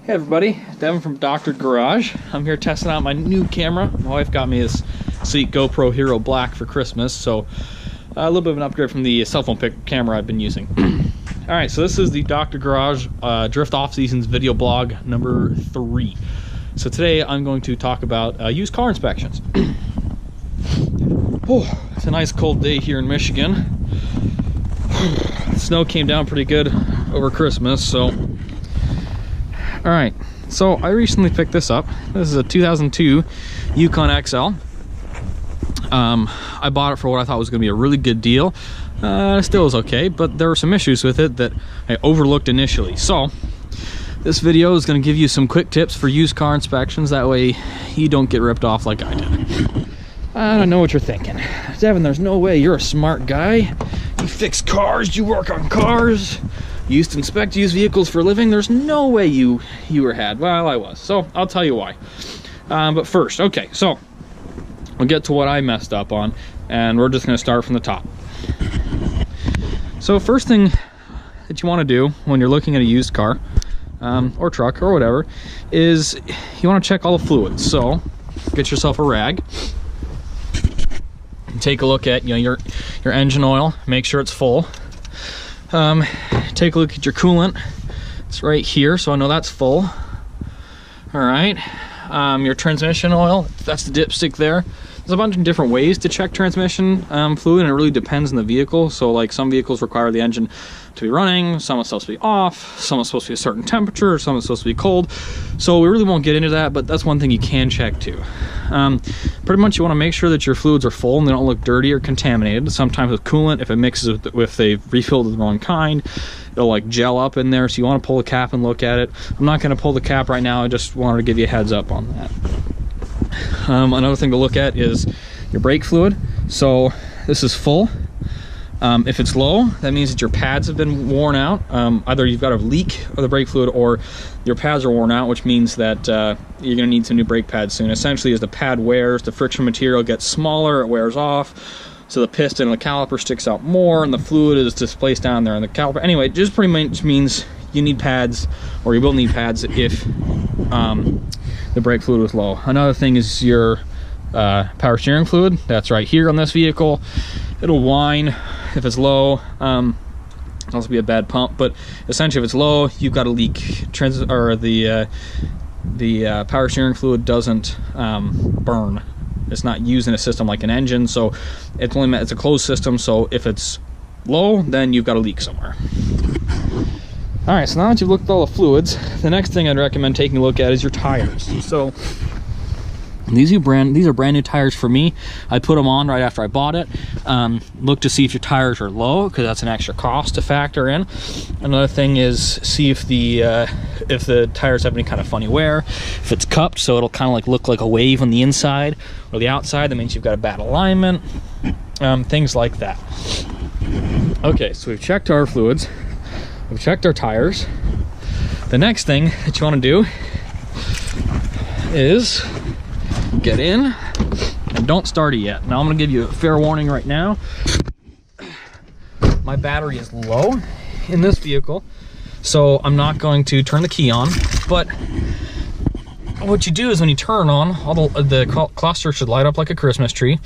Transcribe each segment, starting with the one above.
Hey everybody, Devin from Dr. Garage. I'm here testing out my new camera. My wife got me this sweet GoPro Hero Black for Christmas, so a little bit of an upgrade from the cell phone camera I've been using. Alright, so this is the Dr. Garage Drift Off Seasons video blog number 3. So today I'm going to talk about used car inspections. Oh, it's a nice cold day here in Michigan. Snow came down pretty good over Christmas, so alright, so I recently picked this up. This is a 2002 Yukon XL. I bought it for what I thought was going to be a really good deal. It still was okay, but there were some issues with it that I overlooked initially. So this video is going to give you some quick tips for used car inspections. That way you don't get ripped off like I did. I don't know what you're thinking. Devin, there's no way. You're a smart guy. You fix cars, you work on cars. You used to inspect used vehicles for a living. There's no way you were had. Well, I was. So I'll tell you why. But first, okay, so we'll get to what I messed up on, and we're just going to start from the top. So first thing that you want to do when you're looking at a used car or truck or whatever is you want to check all the fluids. So get yourself a rag. Take a look at your engine oil. Make sure it's full. Take a look at your coolant. It's right here, so I know that's full. All right. Your transmission oil, that's the dipstick there. There's a bunch of different ways to check transmission fluid, and it really depends on the vehicle. So like some vehicles require the engine to be running, some is supposed to be off, some is supposed to be a certain temperature, some is supposed to be cold. So we really won't get into that, but that's one thing you can check too. Pretty much you want to make sure that your fluids are full and they don't look dirty or contaminated. Sometimes with coolant, if it mixes with they've refilled the wrong kind, it'll like gel up in there, so you want to pull the cap and look at it. I'm not going to pull the cap right now, I just wanted to give you a heads up on that. Another thing to look at is your brake fluid. So this is full. If it's low, that means that your pads have been worn out. Either you've got a leak of the brake fluid or your pads are worn out, which means that you're going to need some new brake pads soon. Essentially, as the pad wears, the friction material gets smaller, it wears off, so the piston and the caliper sticks out more, and the fluid is displaced down there in the caliper. Anyway, it just pretty much means you need pads, or you will need pads if the brake fluid was low. Another thing is your power steering fluid. That's right here on this vehicle. It'll whine if it's low. It'll also be a bad pump, but essentially if it's low, you've got a leak. The power steering fluid doesn't burn. It's not used in a system like an engine, so it's a closed system. So if it's low, then you've got a leak somewhere. All right, so now that you've looked at all the fluids, the next thing I'd recommend taking a look at is your tires. So these are brand new tires for me. I put them on right after I bought it. Look to see if your tires are low, because that's an extra cost to factor in. Another thing is see if the tires have any kind of funny wear. If it's cupped, so it'll kind of like look like a wave on the inside or the outside, that means you've got a bad alignment. Things like that. Okay, so we've checked our fluids. We've checked our tires. The next thing that you want to do is get in and don't start it yet. Now I'm going to give you a fair warning right now. My battery is low in this vehicle, so I'm not going to turn the key on. But what you do is when you turn on, all the cluster should light up like a Christmas tree.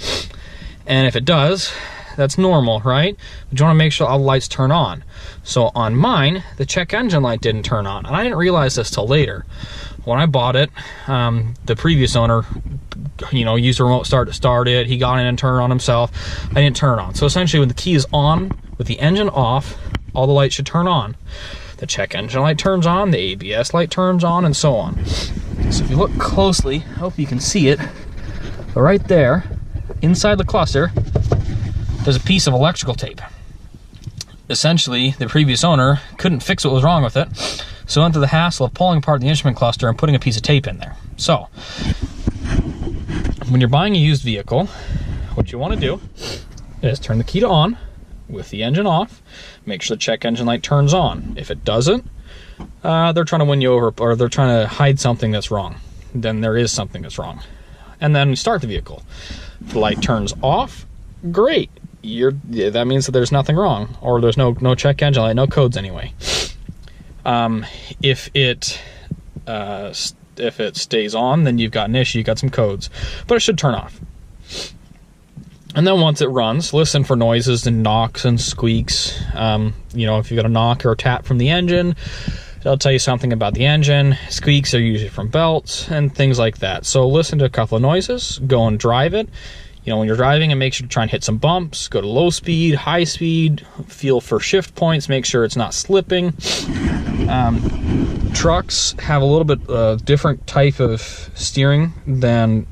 And if it does, that's normal, right? But you want to make sure all the lights turn on. So on mine, the check engine light didn't turn on, and I didn't realize this till later. When I bought it, the previous owner, used a remote start to start it. He got in and turned it on himself. I didn't turn it on. So essentially, when the key is on, with the engine off, all the lights should turn on. The check engine light turns on, the ABS light turns on, and so on. So if you look closely, I hope you can see it. But right there, inside the cluster, there's a piece of electrical tape. Essentially, the previous owner couldn't fix what was wrong with it, so went through the hassle of pulling apart the instrument cluster and putting a piece of tape in there. So, when you're buying a used vehicle, what you want to do is turn the key to on with the engine off, make sure the check engine light turns on. If it doesn't, they're trying to win you over, or they're trying to hide something that's wrong. Then there is something that's wrong. And then start the vehicle. If the light turns off, great. That means that there's nothing wrong, or there's no check engine light, no codes anyway. If it if it stays on, then you've got an issue, you've got some codes, but it should turn off. And then once it runs, listen for noises and knocks and squeaks. You know, if you got a knock or a tap from the engine, it'll tell you something about the engine. Squeaks are usually from belts and things like that. So listen to a couple of noises, go and drive it. You know, when you're driving, and make sure to try and hit some bumps, go to low speed, high speed, feel for shift points, make sure it's not slipping. Trucks have a little bit different type of steering than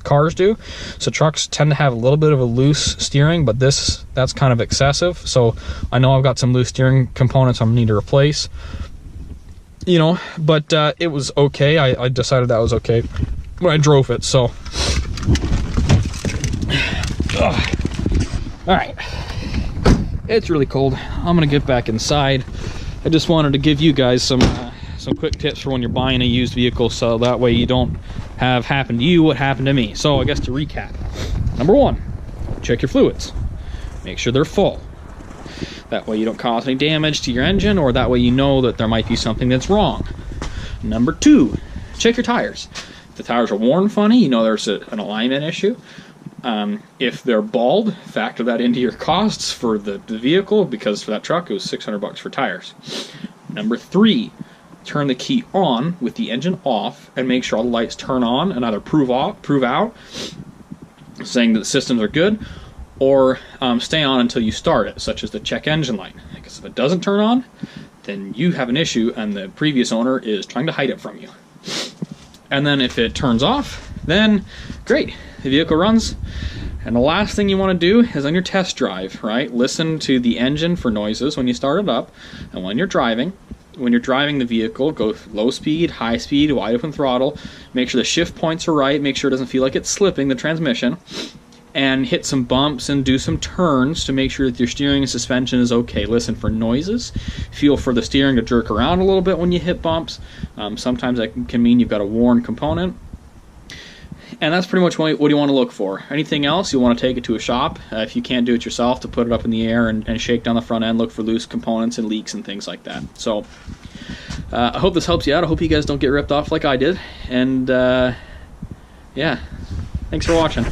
cars do. So trucks tend to have a little bit of a loose steering, but that's kind of excessive. So I know I've got some loose steering components I'm gonna need to replace. You know, but it was okay. I decided that was okay when I drove it, so. All right, it's really cold. I'm gonna get back inside. I just wanted to give you guys some quick tips for when you're buying a used vehicle, so that way you don't have happen to you what happened to me. So I guess to recap, number one, check your fluids, make sure they're full. That way you don't cause any damage to your engine, or that way you know that there might be something that's wrong. Number two, check your tires. If the tires are worn funny, you know there's an alignment issue. If they're bald, factor that into your costs for the vehicle, because for that truck it was $600 for tires. Number three, turn the key on with the engine off and make sure all the lights turn on, and either prove out saying that the systems are good, or stay on until you start it, such as the check engine light. Because if it doesn't turn on, then you have an issue and the previous owner is trying to hide it from you. And then if it turns off, then great, the vehicle runs. And the last thing you want to do is on your test drive, right? Listen to the engine for noises when you start it up, and when you're driving the vehicle, go low speed, high speed, wide open throttle, make sure the shift points are right, make sure it doesn't feel like it's slipping, the transmission, and hit some bumps and do some turns to make sure that your steering and suspension is okay. Listen for noises, feel for the steering to jerk around a little bit when you hit bumps. Sometimes that can mean you've got a worn component. And that's pretty much what you want to look for. Anything else, you want to take it to a shop. If you can't do it yourself, to put it up in the air and shake down the front end, look for loose components and leaks and things like that. So I hope this helps you out. I hope you guys don't get ripped off like I did. And yeah, thanks for watching.